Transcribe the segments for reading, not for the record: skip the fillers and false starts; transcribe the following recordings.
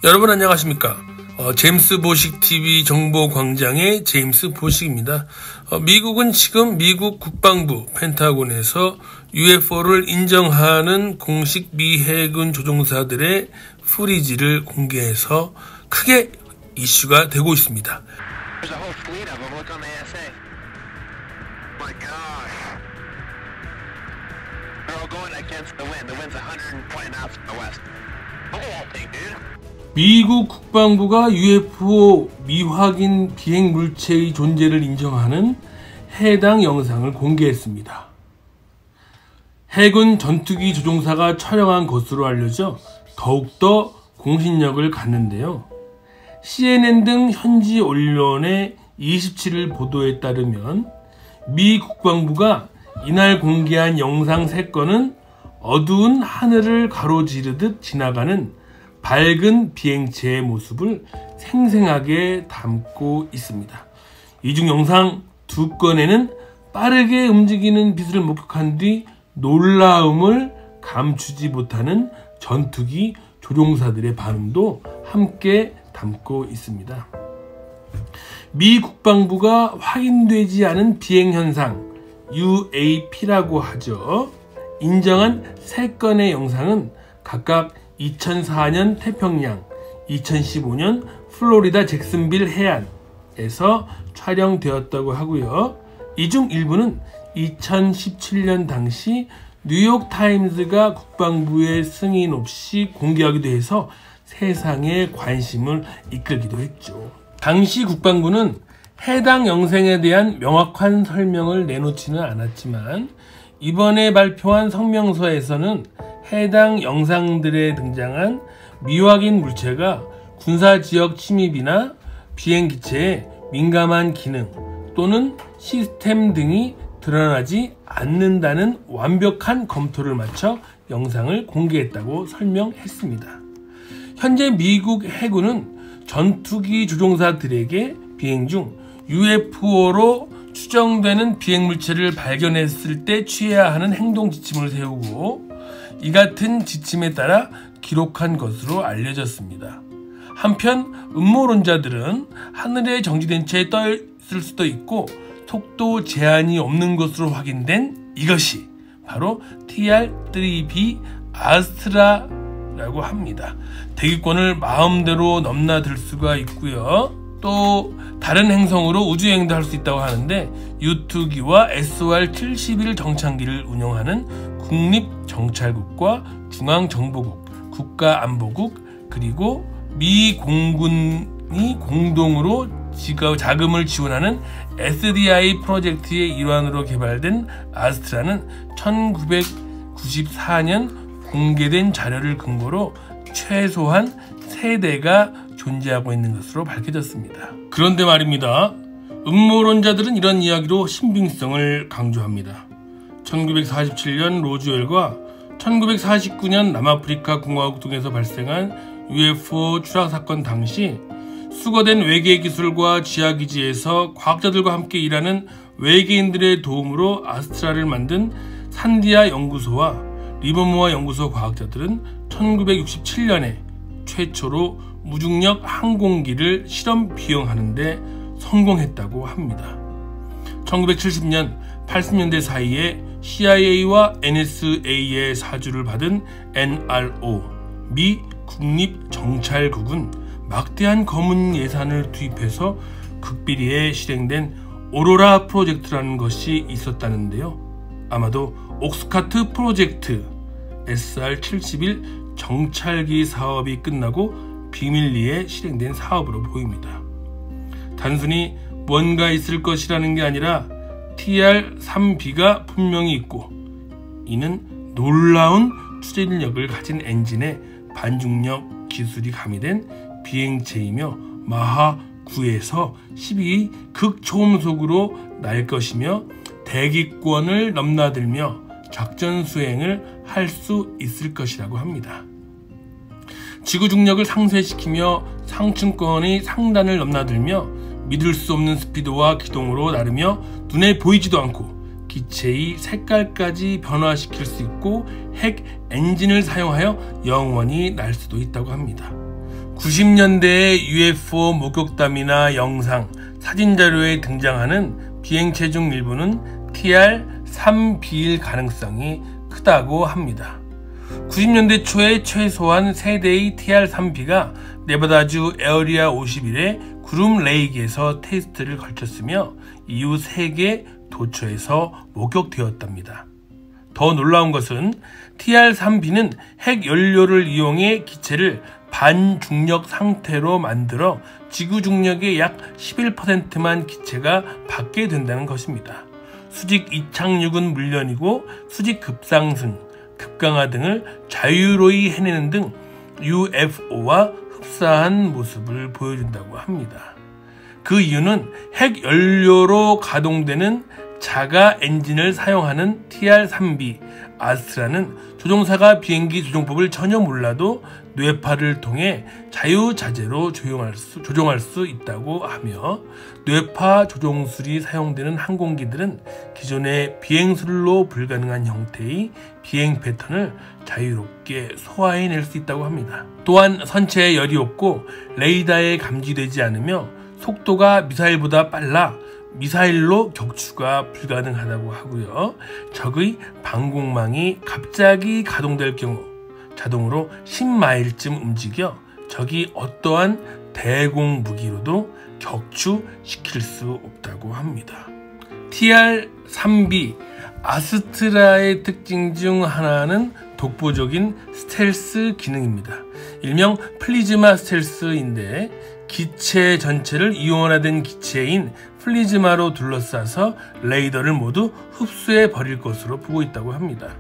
여러분 안녕하십니까? 제임스 보식 TV 정보광장의 제임스 보식입니다. 미국은 지금 미국 국방부 펜타곤에서 UFO를 인정하는 공식 미 해군 조종사들의 프리지를 공개해서 크게 이슈가 되고 있습니다. 미국 국방부가 UFO 미확인 비행 물체의 존재를 인정하는 해당 영상을 공개했습니다. 해군 전투기 조종사가 촬영한 것으로 알려져 더욱더 공신력을 갖는데요. CNN 등 현지 언론의 27일 보도에 따르면 미 국방부가 이날 공개한 영상 3건은 어두운 하늘을 가로지르듯 지나가는 밝은 비행체의 모습을 생생하게 담고 있습니다. 이 중 영상 2건에는 빠르게 움직이는 빛을 목격한 뒤 놀라움을 감추지 못하는 전투기 조종사들의 반응도 함께 담고 있습니다. 미 국방부가 확인되지 않은 비행 현상 UAP라고 하죠. 인정한 3건의 영상은 각각 2004년 태평양, 2015년 플로리다 잭슨빌 해안에서 촬영되었다고 하고요. 이 중 일부는 2017년 당시 뉴욕타임즈가 국방부의 승인 없이 공개하기도 해서 세상의 관심을 이끌기도 했죠. 당시 국방부는 해당 영상에 대한 명확한 설명을 내놓지는 않았지만 이번에 발표한 성명서에서는 해당 영상들에 등장한 미확인 물체가 군사지역 침입이나 비행기체의 민감한 기능 또는 시스템 등이 드러나지 않는다는 완벽한 검토를 마쳐 영상을 공개했다고 설명했습니다. 현재 미국 해군은 전투기 조종사들에게 비행 중 UFO로 추정되는 비행물체를 발견했을 때 취해야 하는 행동 지침을 세우고 이 같은 지침에 따라 기록한 것으로 알려졌습니다. 한편 음모론자들은 하늘에 정지된 채 떠 있을 수도 있고 속도 제한이 없는 것으로 확인된 이것이 바로 TR-3B 아스트라라고 합니다. 대기권을 마음대로 넘나들 수가 있고요. 또 다른 행성으로 우주여행도 할 수 있다고 하는데 U2기와 SR-71 정찰기를 운영하는 국립정찰국과 중앙정보국, 국가안보국 그리고 미 공군이 공동으로 자금을 지원하는 SDI 프로젝트의 일환으로 개발된 아스트라는 1994년 공개된 자료를 근거로 최소한 3대가 존재하고 있는 것으로 밝혀졌습니다. 그런데 말입니다. 음모론자들은 이런 이야기로 신빙성을 강조합니다. 1947년 로즈웰과 1949년 남아프리카 공화국 등에서 발생한 UFO 추락 사건 당시 수거된 외계 기술과 지하기지에서 과학자들과 함께 일하는 외계인들의 도움으로 아스트라를 만든 산디아 연구소와 리버모어 연구소 과학자들은 1967년에 최초로 무중력 항공기를 실험 비용하는 데 성공했다고 합니다. 1970년, 80년대 사이에 CIA와 NSA의 사주를 받은 NRO, 미 국립정찰국은 막대한 검은 예산을 투입해서 극비리에 실행된 오로라 프로젝트라는 것이 있었다는데요. 아마도 옥스카트 프로젝트 SR-71 정찰기 사업이 끝나고 비밀리에 실행된 사업으로 보입니다. 단순히 뭔가 있을 것이라는 게 아니라 TR-3B가 분명히 있고 이는 놀라운 추진력을 가진 엔진에 반중력 기술이 가미된 비행체이며 마하 9에서 12 극초음속으로 날 것이며 대기권을 넘나들며 작전 수행을 할 수 있을 것이라고 합니다. 지구 중력을 상쇄시키며 상층권의 상단을 넘나들며 믿을 수 없는 스피드와 기동으로 나르며 눈에 보이지도 않고 기체의 색깔까지 변화시킬 수 있고 핵 엔진을 사용하여 영원히 날 수도 있다고 합니다. 90년대의 UFO 목격담이나 영상, 사진자료에 등장하는 비행체 중 일부는 TR-3B일 가능성이 크다고 합니다. 90년대 초에 최소한 3대의 TR-3B가 네바다주 에어리아 51의 구름 레이크에서 테스트를 걸쳤으며 이후 3개 도처에서 목격되었답니다. 더 놀라운 것은 TR-3B는 핵 연료를 이용해 기체를 반중력 상태로 만들어 지구 중력의 약 11%만 기체가 받게 된다는 것입니다. 수직 이착륙은 물론이고 수직 급상승, 급강하 등을 자유로이 해내는 등 UFO와 흡사한 모습을 보여준다고 합니다. 그 이유는 핵 연료로 가동되는 자가 엔진을 사용하는 TR-3B 아스트라는 조종사가 비행기 조종법을 전혀 몰라도 뇌파를 통해 자유자재로 조종할 수 있다고 하며, 뇌파 조종술이 사용되는 항공기들은 기존의 비행술로 불가능한 형태의 비행 패턴을 자유롭게 소화해낼 수 있다고 합니다. 또한 선체에 열이 없고 레이더에 감지되지 않으며 속도가 미사일보다 빨라 미사일로 격추가 불가능하다고 하고요. 적의 방공망이 갑자기 가동될 경우 자동으로 10마일쯤 움직여 적이 어떠한 대공 무기로도 격추시킬 수 없다고 합니다. TR-3B 아스트라의 특징 중 하나는 독보적인 스텔스 기능입니다. 일명 플리즈마 스텔스인데, 기체 전체를 이온화된 기체인 플리즈마로 둘러싸서 레이더를 모두 흡수해 버릴 것으로 보고 있다고 합니다.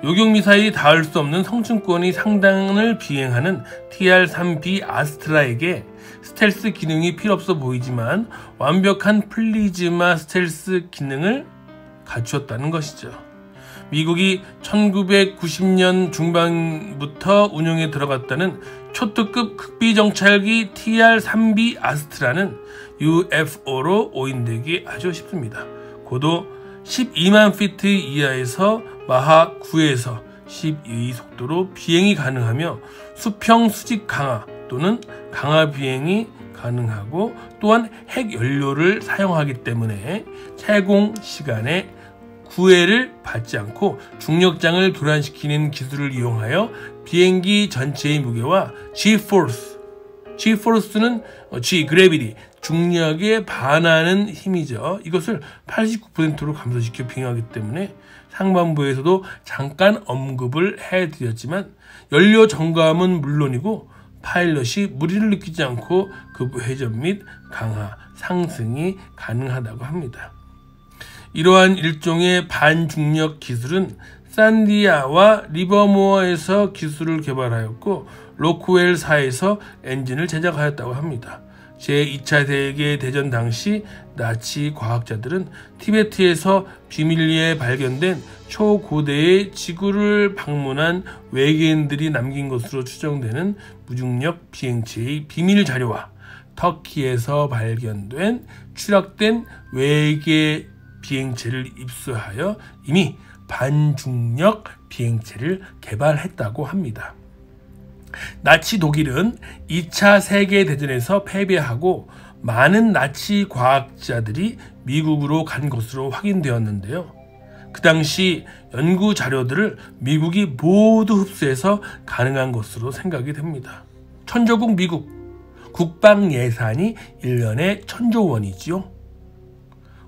요격미사일이 닿을 수 없는 성층권의 상단을 비행하는 TR-3B 아스트라에게 스텔스 기능이 필요 없어 보이지만 완벽한 플리즈마 스텔스 기능을 갖추었다는 것이죠. 미국이 1990년 중반부터 운용에 들어갔다는 초특급 극비정찰기 TR-3B 아스트라는 UFO로 오인되기 아주 쉽습니다. 고도 12만 피트 이하에서 마하 9에서 12의 속도로 비행이 가능하며 수평 수직 강하 또는 강하 비행이 가능하고, 또한 핵 연료를 사용하기 때문에 채공 시간에 구애를 받지 않고 중력장을 교란시키는 기술을 이용하여 비행기 전체의 무게와 G-force는 G-gravity, 중력에 반하는 힘이죠. 이것을 89%로 감소시켜 비행하기 때문에 상반부에서도 잠깐 언급을 해드렸지만 연료 정감은 물론이고 파일럿이 무리를 느끼지 않고 급회전 및 강하, 상승이 가능하다고 합니다. 이러한 일종의 반중력 기술은 산디아와 리버모어에서 기술을 개발하였고 로크웰사에서 엔진을 제작하였다고 합니다. 제2차 세계대전 당시 나치 과학자들은 티베트에서 비밀리에 발견된 초고대의 지구를 방문한 외계인들이 남긴 것으로 추정되는 무중력 비행체의 비밀 자료와 터키에서 발견된 추락된 외계 비행체를 입수하여 이미 반중력 비행체를 개발했다고 합니다. 나치 독일은 2차 세계대전에서 패배하고 많은 나치 과학자들이 미국으로 간 것으로 확인되었는데요. 그 당시 연구 자료들을 미국이 모두 흡수해서 가능한 것으로 생각이 됩니다. 천조국 미국, 국방 예산이 1년에 1000조 원이지요.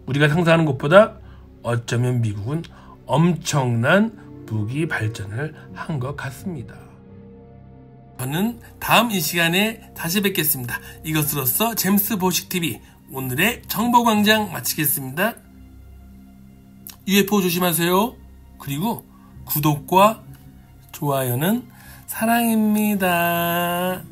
우리가 상상하는 것보다 어쩌면 미국은 엄청난 무기 발전을 한 것 같습니다. 저는 다음 이 시간에 다시 뵙겠습니다. 이것으로써 잼스 보식TV 오늘의 정보광장 마치겠습니다. UFO 조심하세요. 그리고 구독과 좋아요는 사랑입니다.